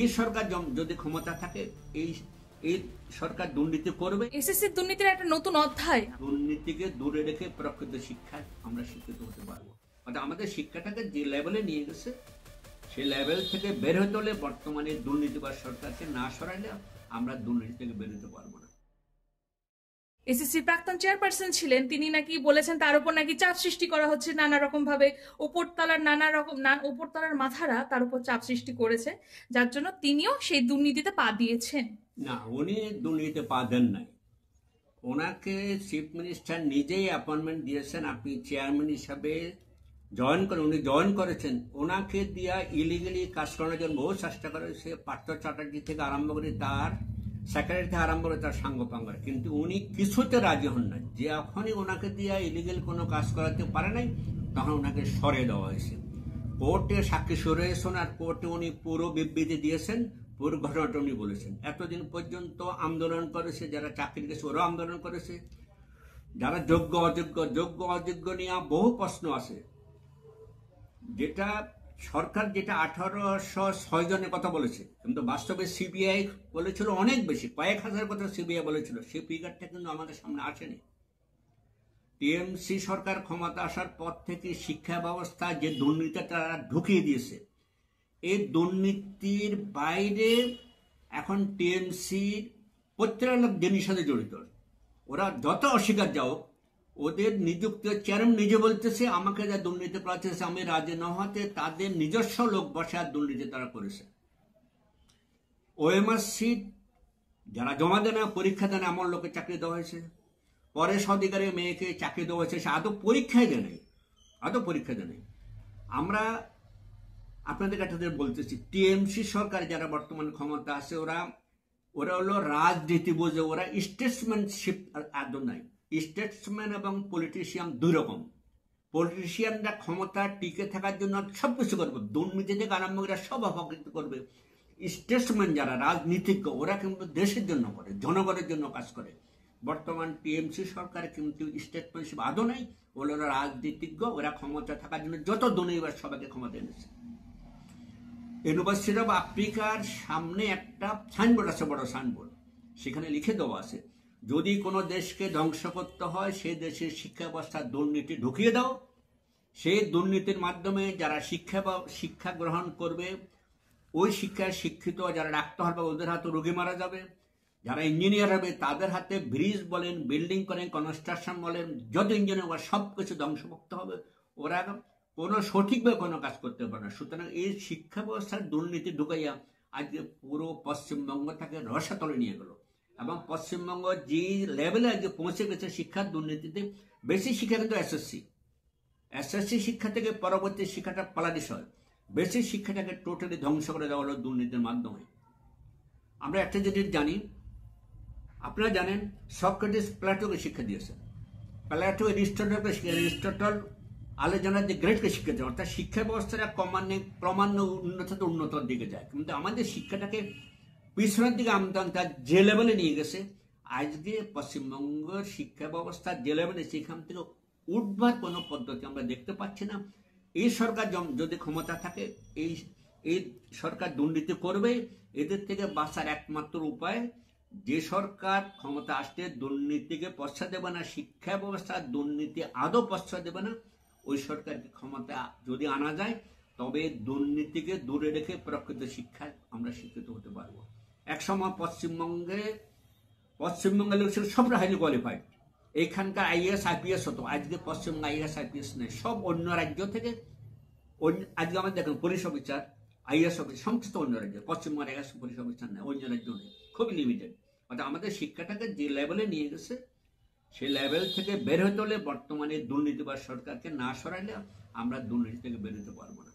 এই সরকার যদি ক্ষমতা থাকে এই এই সরকার দুর্নীতি করবে। এসএসসি দুর্নীতির একটা নতুন অধ্যায়। দুর্নীতিকে দূরে রেখে প্রকৃত শিক্ষায় আমরা শিক্ষিত হতে পারবো। অর্থাৎ আমাদের শিক্ষাটাকে যে লেভেলে নিয়ে গেছে সেই লেভেল থেকে বের হতে হলে বর্তমানে দুর্নীতিবাজ সরকারকে না সরাইলে আমরা দুর্নীতি থেকে বেরোতে পারবো না। এসএসসি প্রাক্তন চেয়ারপারসন ছিলেন, তিনি নাকি বলেছেন তার উপর নাকি চাপ সৃষ্টি করা হচ্ছে নানা রকম ভাবে, উপরতলার মাথারা তার উপর চাপ সৃষ্টি করেছে, যার জন্য তিনিও সেই দুর্নীতিতে পা দিয়েছেন। না, উনি দুর্নীতিতে পা দেন নাই। ওনাকে চিফ মিনিস্টার নিজেই অ্যাপয়েন্টমেন্ট দিয়েছেন, আপনি চেয়ারম্যান হিসাবে উনি জয়েন করেছেন। ওনাকে দিয়া ইলিগালি কাজ করানোর জন্য বহু চেষ্টা করেছে, পার্থ চ্যাটার্জি থেকে আরম্ভ করে তার সেক্রেটারি থেকে আরম্ভ করে তার সাঙ্গপাঙ্গরা, কিন্তু উনি কিছুতে রাজি হন নাই। যে যখনই ওনাকে দিয়া ইলিগাল কোনো কাজ করাতে পারে নাই তখন ওনাকে সরে দেওয়া হয়েছে। কোর্টে সাক্ষী সরেছেন আর কোর্টে উনি পুরো বিবৃতি দিয়েছেন, পুরো ঘটনাটা উনি বলেছেন। এতদিন পর্যন্ত আন্দোলন করেছে, যারা চাকরি গেছে ওরাও আন্দোলন করেছে, যারা যোগ্য অযোগ্য নিয়ে বহু প্রশ্ন আছে। যেটা সরকার 1806 জনের কথা বলেছে, কিন্তু বাস্তবে সিবিআই বলেছিল অনেক বেশি, কয়েক হাজার কথা সিবিআই বলেছিল। সেই ফিগারটা কিন্তু আমাদের সামনে আসেনি। টিএমসি সরকার ক্ষমতা আসার পর থেকে শিক্ষা ব্যবস্থা যে দুর্নীতি তারা ঢুকিয়ে দিয়েছে, এই দুর্নীতির বাইরে এখন টিএমসির প্রত্যেক জিনিস সাথে জড়িত। ওরা যত অস্বীকার যাও, ওদের নিযুক্ত চেয়ারম্যান নিজে বলতেছে আমাকে যা দুর্নীতি করাচ্ছে আমি রাজি না হতে তাদের নিজস্ব লোক বসার দুর্নীতি তারা করেছে। ওএমআর সিট যারা জমা দেয় না, পরীক্ষা দেয় না, এমন লোকের চাকরি দেওয়া হয়েছে। পরে অধিকারী মেয়েকে চাকরি দেওয়া হয়েছে, সে আদৌ পরীক্ষায় দেয় নাই, আমরা আপনাদের কাছে বলতেছি, টিএমসি সরকার যারা বর্তমান ক্ষমতা আছে ওরা হলো রাজনীতি বোঝে, ওরা স্টেটসম্যানশিপ আদৌ নাই। স্টেটসম্যান এবং পলিটিশিয়ান দুই রকম। পলিটিশিয়ানরা ক্ষমতা টিকে থাকার জন্য সবকিছু করবে, দুর্নীতি থেকে আরম্ভ করে সব অপকৃত করবে। স্টেটসম্যান যারা রাজনীতিজ্ঞ ওরা কিন্তু দেশের জন্য করে, জনগণের জন্য কাজ করে। বর্তমান টিএমসি সরকার কিন্তু স্টেটসম্যানশিপ আদৌ নাই, ওরা রাজনীতিজ্ঞ, ওরা ক্ষমতা থাকার জন্য যত দুর্নীতিবাজ সবাইকে ক্ষমতা এনেছে। ইউনিভার্সিটি অফ আফ্রিকার সামনে একটা সাইনবোর্ড আছে, বড় সাইনবোর্ড, সেখানে লিখে দেওয়া আছে যদি কোনো দেশকে ধ্বংস করতে হয় সেই দেশের শিক্ষা ব্যবস্থার দুর্নীতি ঢুকিয়ে দাও। সেই দুর্নীতির মাধ্যমে যারা শিক্ষা গ্রহণ করবে, ওই শিক্ষায় শিক্ষিত যারা ডাক্তার হবে ওদের হাতে রোগী মারা যাবে, যারা ইঞ্জিনিয়ার হবে তাদের হাতে ব্রিজ বলেন, বিল্ডিং করেন, কনস্ট্রাকশন বলেন, যত ইঞ্জিনিয়ার ওরা সব কিছু ধ্বংসমুক্ত হবে, ওরা কোনো সঠিকভাবে কোনো কাজ করতে পারে না। সুতরাং এই শিক্ষা ব্যবস্থার দুর্নীতি ঢুকাইয়া আজকে পুরো পশ্চিমবঙ্গ তাকে রসাতলে নিয়ে গেল, এবং পশ্চিমবঙ্গ যে লেভেলে আজকে পৌঁছে গেছে শিক্ষার দুর্নীতিতে। বেশি শিক্ষা কিন্তু এসএসসি শিক্ষা থেকে পরবর্তী শিক্ষাটা পালাদিস হয়, বেশি শিক্ষাটাকে টোটালি ধ্বংস করে দেওয়া হলো দুর্নীতির মাধ্যমে। আমরা একটা জিনিস জানি, আপনারা জানেন সক্রেটিস প্লেটোকে শিক্ষা দিয়েছেন, প্লেটো এরিস্টটল আলেকজান্ডার দি গ্রেটকে শিক্ষা দেয়। অর্থাৎ শিক্ষা ব্যবস্থাটা ক্রমান্বয়ে উন্নতর দিকে যায়, কিন্তু আমাদের শিক্ষাটাকে পিছনের দিকে আমদান তার যে লেভেলে নিয়ে গেছে। আজকে পশ্চিমবঙ্গের শিক্ষা ব্যবস্থা যে লেভেলে, সেখান থেকে উঠবার কোনো পদ্ধতি আমরা দেখতে পাচ্ছি না। এই সরকার যদি ক্ষমতা থাকে এই সরকার দুর্নীতি করবে। এদের থেকে বাঁচার একমাত্র উপায়, যে সরকার ক্ষমতা আসতে দুর্নীতিকে প্রশ্রয় দেবে না, শিক্ষা ব্যবস্থা দুর্নীতি আদৌ প্রশ্রয় দেবে না, ওই সরকারকে ক্ষমতা যদি আনা যায় তবে দুর্নীতিকে দূরে রেখে প্রকৃত শিক্ষায় আমরা শিক্ষিত হতে পারবো। একসময় পশ্চিমবঙ্গের লোক ছিল সবটা হাইলি কোয়ালিফাইড, এইখানকার আইএস আইপিএস হতো। আজকে পশ্চিমবঙ্গ আইএস আইপিএস নেই, সব অন্য রাজ্য থেকে। আজকে আমাদের দেখুন পুলিশ অফিসার, আইএস অফিসার সমস্ত অন্য রাজ্য, পশ্চিমবঙ্গের আইএস পুলিশ অফিসার নেই, অন্য রাজ্য নেই, খুবই লিমিটেড। অর্থাৎ আমাদের শিক্ষাটাকে যে লেভেলে নিয়ে গেছে সেই লেভেল থেকে বের হতে হলে বর্তমানে দুর্নীতিবাজ সরকারকে না সরাইলে আমরা দুর্নীতি থেকে বেরোতে পারবো না।